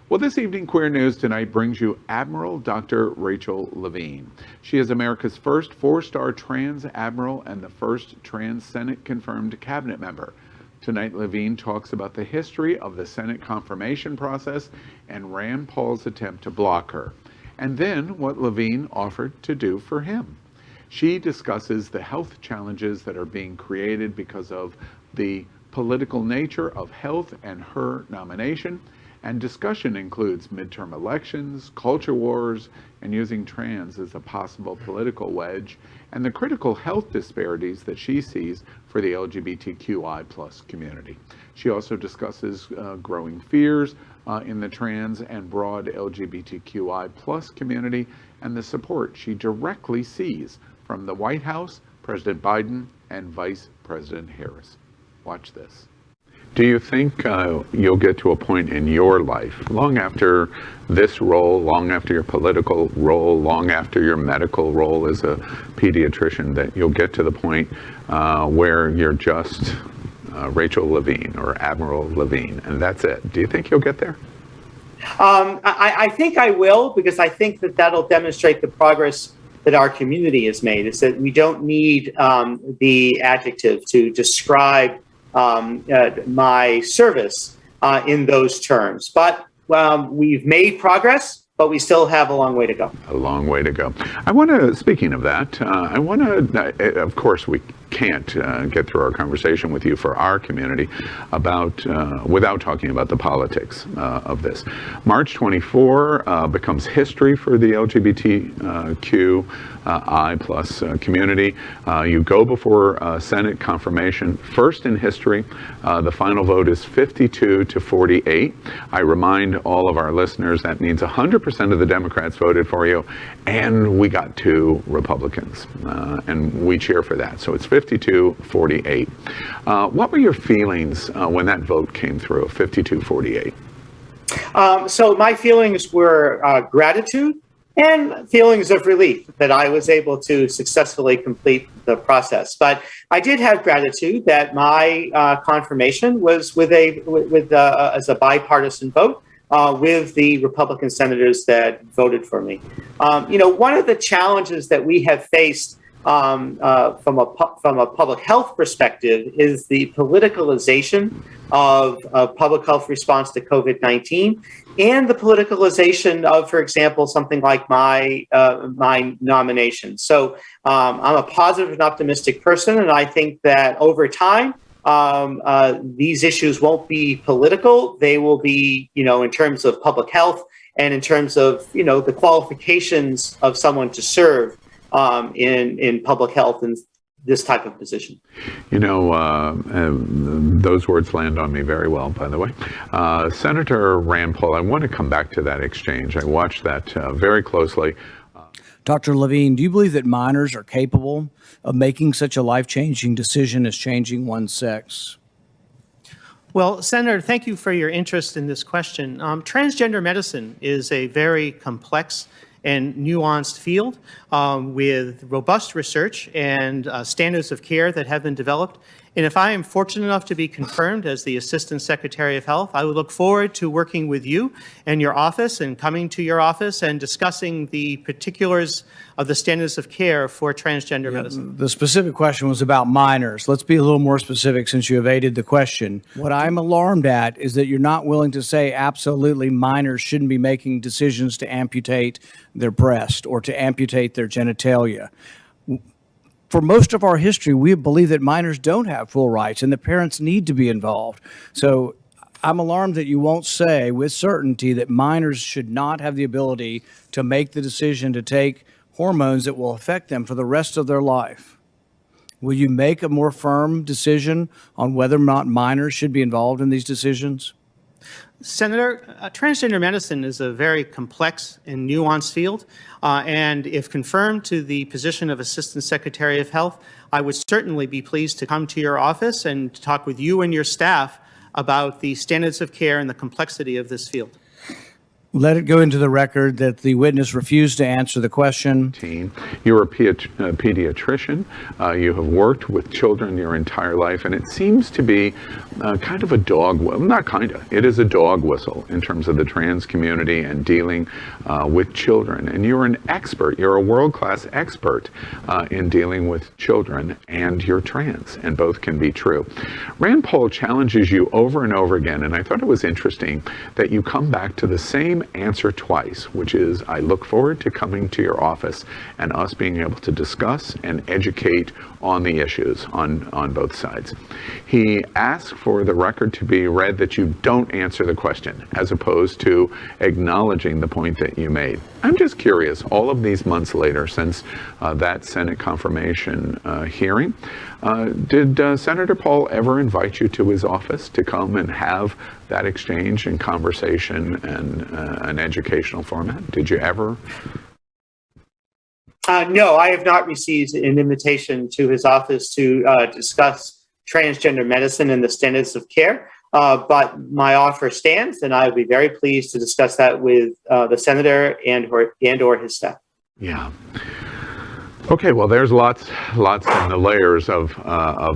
Well, this evening, Queer News Tonight brings you Admiral Dr. Rachel Levine. She is America's first four-star trans admiral and the first trans Senate-confirmed cabinet member. Tonight, Levine talks about the history of the Senate confirmation process and Rand Paul's attempt to block her, and then what Levine offered to do for him. She discusses the health challenges that are being created because of the political nature of health and her nomination, and discussion includes midterm elections, culture wars, and using trans as a possible political wedge, and the critical health disparities that she sees for the LGBTQI+ community. She also discusses growing fears in the trans and broad LGBTQI+ community and the support she directly sees from the White House, President Biden, and Vice President Harris. Watch this. Do you think you'll get to a point in your life, long after this role, long after your political role, long after your medical role as a pediatrician, that you'll get to the point where you're just Rachel Levine or Admiral Levine, and that's it? Do you think you'll get there? I think I will, because I think that that'll demonstrate the progress that our community has made. Is that we don't need the adjective to describe my service in those terms. But we've made progress, but we still have a long way to go. A long way to go. I want to, speaking of that, I want to, of course, we can't get through our conversation with you for our community about without talking about the politics of this. March 24 becomes history for the LGBTQI+ community. You go before Senate confirmation, first in history. The final vote is 52-48. I remind all of our listeners that means 100% of the Democrats voted for you, and we got 2 Republicans, and we cheer for that. So it's 52-48. What were your feelings when that vote came through, 52-48? So my feelings were gratitude and feelings of relief that I was able to successfully complete the process. But I did have gratitude that my confirmation was as a bipartisan vote with the Republican senators that voted for me. One of the challenges that we have faced from a public health perspective is the politicalization of public health response to COVID-19 and the politicalization of, for example, something like my nomination. So I'm a positive and optimistic person, and I think that over time, these issues won't be political. They will be, in terms of public health and in terms of, the qualifications of someone to serve in public health and this type of position. Those words land on me very well, by the way. Senator Rand Paul, I want to come back to that exchange. I watched that very closely. Dr. Levine, do you believe that minors are capable of making such a life-changing decision as changing one's sex? Well, Senator, thank you for your interest in this question. Transgender medicine is a very complex and nuanced field with robust research and standards of care that have been developed. And if I am fortunate enough to be confirmed as the Assistant Secretary of Health, I would look forward to working with you and your office and coming to your office and discussing the particulars of the standards of care for transgender medicine. The specific question was about minors. Let's be a little more specific since you evaded the question. What I'm alarmed at is that you're not willing to say absolutely minors shouldn't be making decisions to amputate their breast or to amputate their genitalia. For most of our history, we believe that minors don't have full rights and the parents need to be involved. So I'm alarmed that you won't say with certainty that minors should not have the ability to make the decision to take hormones that will affect them for the rest of their life. Will you make a more firm decision on whether or not minors should be involved in these decisions? Senator, transgender medicine is a very complex and nuanced field, and if confirmed to the position of Assistant Secretary of Health, I would certainly be pleased to come to your office and to talk with you and your staff about the standards of care and the complexity of this field. Let it go into the record that the witness refused to answer the question. You're a pediatrician. You have worked with children your entire life, and it seems to be kind of a dog whistle. Not kind of. It is a dog whistle in terms of the trans community and dealing with children. And you're an expert. You're a world-class expert in dealing with children, and you're trans, and both can be true. Rand Paul challenges you over and over again, and I thought it was interesting that you come back to the same answer twice, which is, I look forward to coming to your office and us being able to discuss and educate on the issues on both sides. He asked for the record to be read that you don't answer the question, as opposed to acknowledging the point that you made. I'm just curious, all of these months later, since that Senate confirmation hearing, did Senator Paul ever invite you to his office to come and have that exchange and conversation and an educational format? Did you ever? No, I have not received an invitation to his office to discuss transgender medicine and the standards of care, but my offer stands, and I would be very pleased to discuss that with the senator and or his staff. Yeah. Okay, well, there's lots in the layers of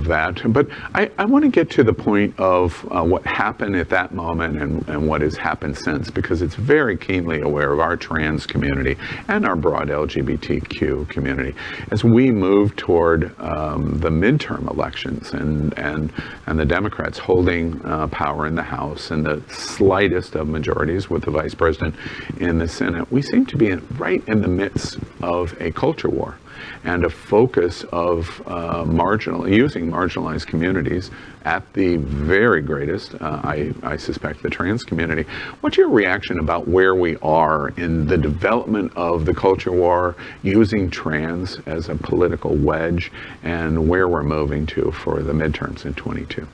that, but I want to get to the point of what happened at that moment and what has happened since, because it's very keenly aware of our trans community and our broad LGBTQ community as we move toward the midterm elections and the Democrats holding power in the House and the slightest of majorities with the vice president in the Senate. We seem to be right in the midst of a culture war and a focus of using marginalized communities at the very greatest, I suspect, the trans community. What's your reaction about where we are in the development of the culture war, using trans as a political wedge, and where we're moving to for the midterms in 22?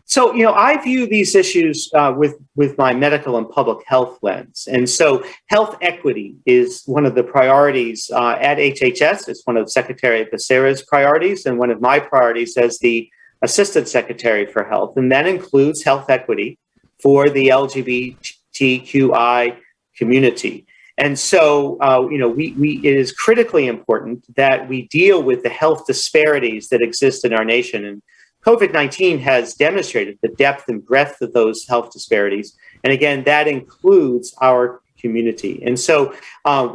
So, I view these issues with my medical and public health lens. And so health equity is one of the priorities at HHS. It's one of Secretary Becerra's priorities and one of my priorities as the Assistant Secretary for Health. And that includes health equity for the LGBTQI community. And so, it is critically important that we deal with the health disparities that exist in our nation. And COVID-19 has demonstrated the depth and breadth of those health disparities. And again, that includes our community. And so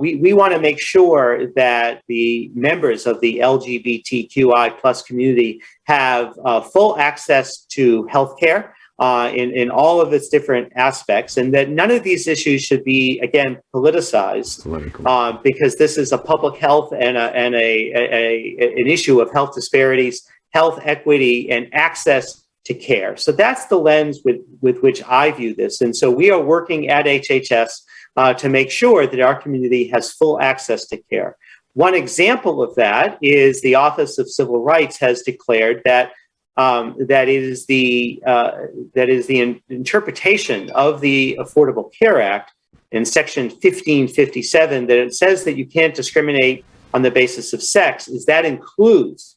we want to make sure that the members of the LGBTQI plus community have full access to healthcare in all of its different aspects, and that none of these issues should be, again, politicized, because this is a public health and an issue of health disparities, health equity, and access to care. So that's the lens with which I view this. And so we are working at HHS to make sure that our community has full access to care. One example of that is the Office of Civil Rights has declared that that is the interpretation of the Affordable Care Act in Section 1557, that it says that you can't discriminate on the basis of sex, that includes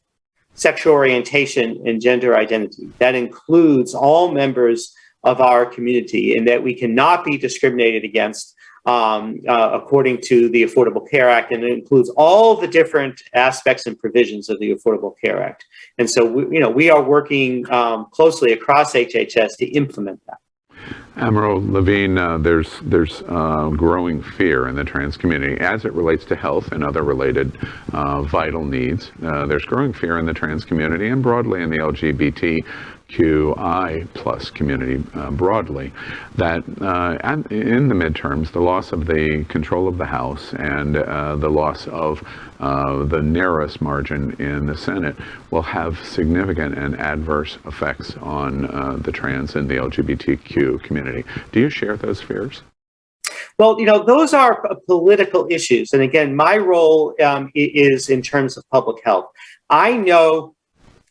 sexual orientation and gender identity. That includes all members of our community, and that we cannot be discriminated against according to the Affordable Care Act, and it includes all the different aspects and provisions of the Affordable Care Act. And so, we are working closely across HHS to implement that. Admiral Levine, there's growing fear in the trans community as it relates to health and other related vital needs. There's growing fear in the trans community and broadly in the LGBTQI plus community broadly, that in the midterms, the loss of the control of the House and the loss of the narrowest margin in the Senate will have significant and adverse effects on the trans and the LGBTQ community. Do you share those fears? Well, those are political issues. And again, my role is in terms of public health. I know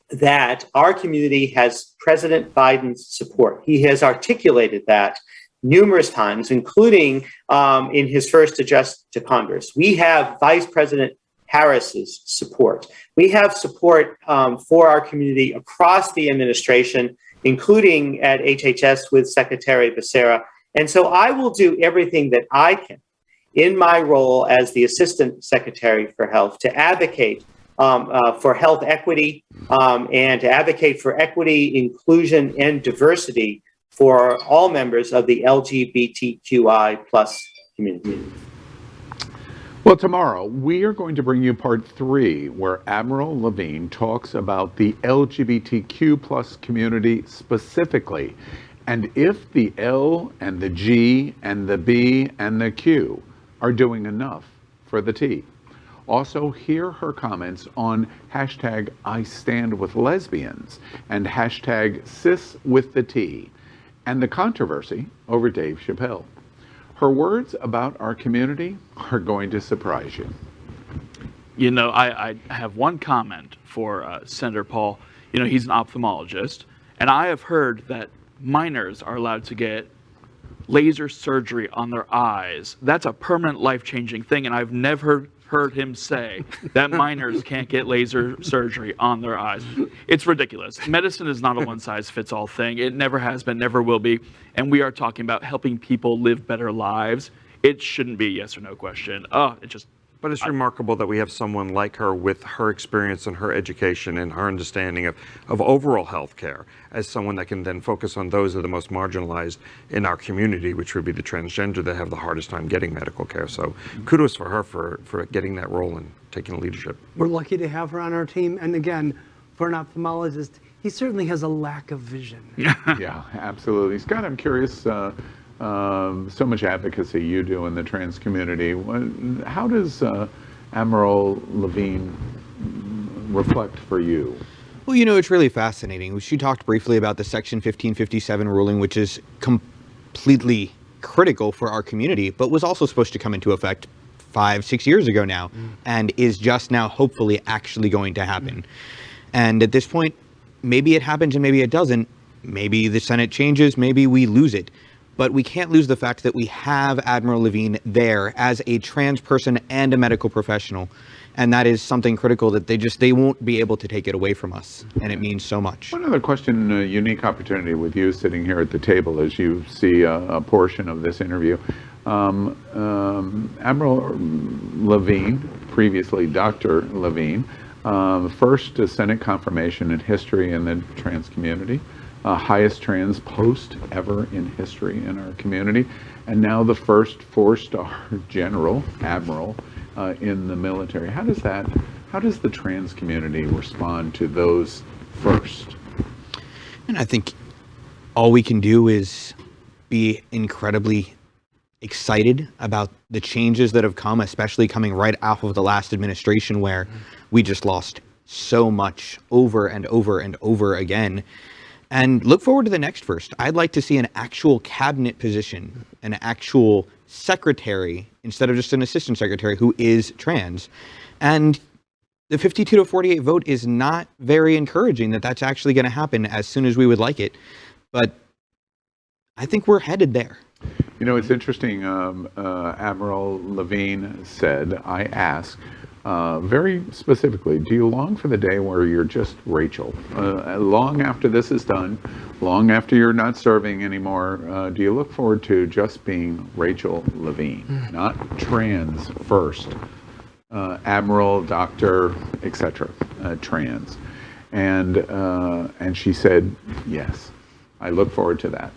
that our community has President Biden's support. He has articulated that numerous times, including in his first address to Congress. We have Vice President Harris's support. We have support for our community across the administration, including at HHS with Secretary Becerra. And so I will do everything that I can in my role as the Assistant Secretary for Health to advocate for health equity and to advocate for equity, inclusion, and diversity for all members of the LGBTQI plus community. Well, tomorrow we are going to bring you part 3, where Admiral Levine talks about the LGBTQ plus community specifically, and if the L and the G and the B and the Q are doing enough for the T. Also, hear her comments on hashtag I stand with lesbians and hashtag cis with the T, and the controversy over Dave Chappelle. Her words about our community are going to surprise you. You know, I have one comment for Senator Paul. You know, he's an ophthalmologist, and I have heard that minors are allowed to get laser surgery on their eyes. That's a permanent life-changing thing, and I've never heard him say that minors can't get laser surgery on their eyes. It's ridiculous. Medicine is not a one-size-fits-all thing. It never has been, never will be, and we are talking about helping people live better lives. It shouldn't be a yes or no question. But it's remarkable that we have someone like her with her experience and her education and her understanding of overall health care as someone that can then focus on those that are the most marginalized in our community, which would be the transgender that have the hardest time getting medical care. So kudos for her for getting that role and taking leadership. We're lucky to have her on our team. And again, for an ophthalmologist, he certainly has a lack of vision. Yeah, absolutely. Scott, I'm curious, so much advocacy you do in the trans community. How does Admiral Levine reflect for you? Well, you know, it's really fascinating. She talked briefly about the Section 1557 ruling, which is completely critical for our community, but was also supposed to come into effect 5-6 years ago now, and is just now hopefully actually going to happen. And at this point, maybe it happens and maybe it doesn't. Maybe the Senate changes, maybe we lose it. But we can't lose the fact that we have Admiral Levine there as a trans person and a medical professional. And that is something critical that they won't be able to take it away from us. And it means so much. One other question, a unique opportunity with you sitting here at the table as you see a portion of this interview. Admiral Levine, previously Dr. Levine, first Senate confirmation in history in the trans community. Highest trans post ever in history in our community, and now the first 4-star general, admiral, in the military. How does the trans community respond to those first? And I think all we can do is be incredibly excited about the changes that have come, especially coming right off of the last administration where we just lost so much over and over and over again. And look forward to the next first. I'd like to see an actual cabinet position, an actual secretary, instead of just an assistant secretary who is trans. And the 52-48 vote is not very encouraging that that's actually going to happen as soon as we would like it. But I think we're headed there. You know, it's interesting. Admiral Levine said, I asked, very specifically, do you long for the day where you're just Rachel? Long after this is done, long after you're not serving anymore, do you look forward to just being Rachel Levine, not trans first, Admiral, Dr, etc., trans? And she said, yes, I look forward to that.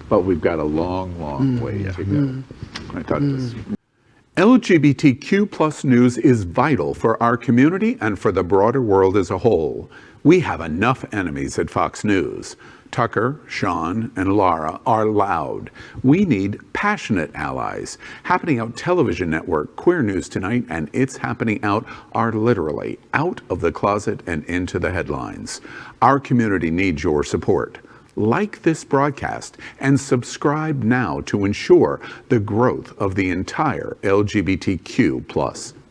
But we've got a long, long way to go. I thought this. LGBTQ plus news is vital for our community and for the broader world as a whole. We have enough enemies at Fox News. Tucker, Sean, and Lara are loud. We need passionate allies. Happening Out Television Network, Queer News Tonight, and It's Happening Out are literally out of the closet and into the headlines. Our community needs your support. Like this broadcast and subscribe now to ensure the growth of the entire LGBTQ plus